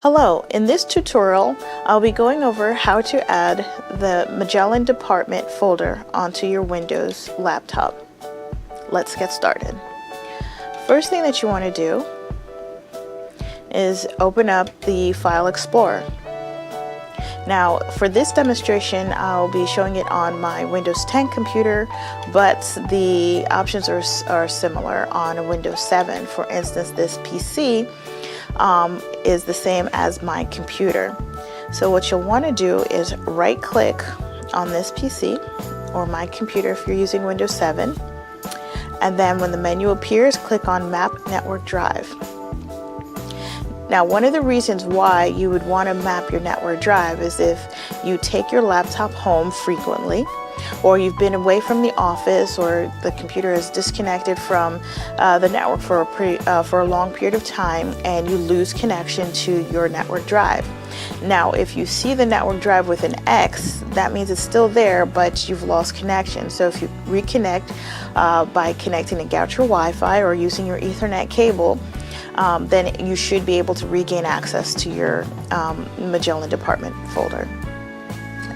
Hello, in this tutorial I'll be going over how to add the Magellan department folder onto your Windows laptop. Let's get started. First thing that you want to do is open up the File Explorer. Now for this demonstration I'll be showing it on my Windows 10 computer, but the options are similar on a Windows 7. For instance, this PC is the same as my computer. So what you'll want to do is right click on this PC or my computer if you're using Windows 7, and then when the menu appears, click on Map Network Drive. Now, one of the reasons why you would want to map your network drive is if you take your laptop home frequently, or you've been away from the office, or the computer is disconnected from the network for a long period of time and you lose connection to your network drive. Now, if you see the network drive with an X, that means it's still there, but you've lost connection. So if you reconnect by connecting against your Wi-Fi or using your Ethernet cable, then you should be able to regain access to your Magellan department folder.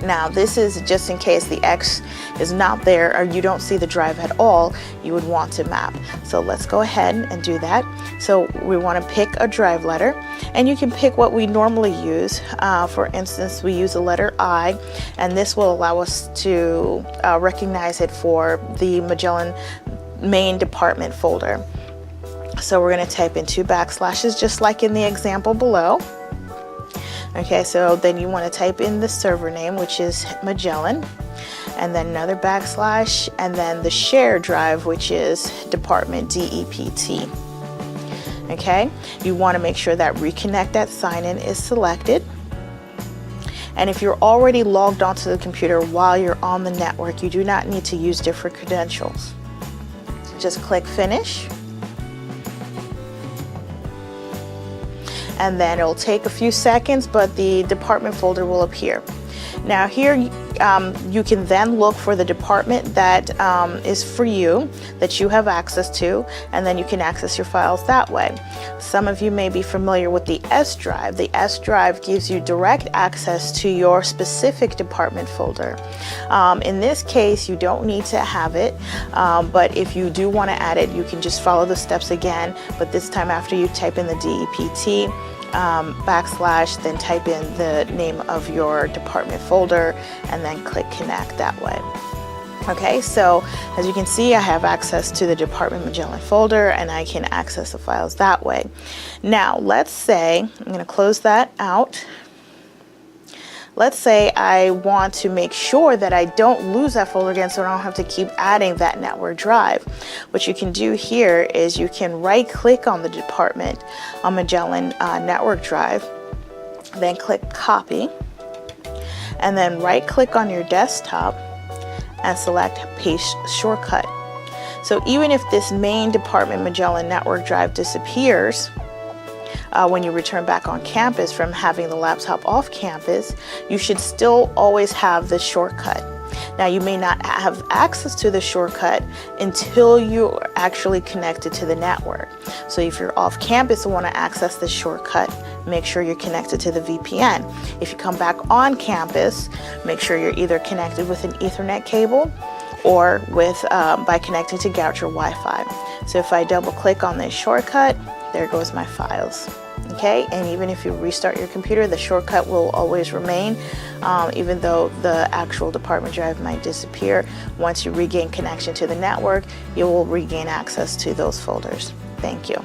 Now, this is just in case the X is not there or you don't see the drive at all, you would want to map. So let's go ahead and do that. So we want to pick a drive letter, and you can pick what we normally use. For instance, we use the letter I, and this will allow us to recognize it for the Magellan main department folder. So we're going to type in 2 backslashes just like in the example below. Okay, so then you want to type in the server name, which is Magellan, and then another backslash, and then the shared drive, which is department DEPT. Okay, you want to make sure that reconnect at sign in is selected. And if you're already logged onto the computer while you're on the network, you do not need to use different credentials. Just click finish. And then it'll take a few seconds, but the department folder will appear. Now here you can then look for the department that is for you, that you have access to, and then you can access your files that way. Some of you may be familiar with the S drive. The S drive gives you direct access to your specific department folder. In this case, you don't need to have it, but if you do want to add it, you can just follow the steps again, but this time after you type in the DEPT, backslash, then type in the name of your department folder and then click connect that way. Okay, so as you can see, I have access to the department Magellan folder and I can access the files that way. Now let's say, I'm going to close that out. Let's say I want to make sure that I don't lose that folder again, so I don't have to keep adding that network drive. What you can do here is you can right click on the department on Magellan network drive, then click copy, and then right click on your desktop and select paste shortcut. So even if this main department Magellan network drive disappears, when you return back on campus from having the laptop off campus, you should still always have the shortcut. Now, you may not have access to the shortcut until you're actually connected to the network. So if you're off campus and want to access the shortcut, make sure you're connected to the VPN. If you come back on campus, make sure you're either connected with an Ethernet cable or with by connecting to your Wi-Fi. So if I double click on this shortcut, there goes my files. Okay, and even if you restart your computer, the shortcut will always remain, even though the actual department drive might disappear. Once you regain connection to the network, you will regain access to those folders. Thank you.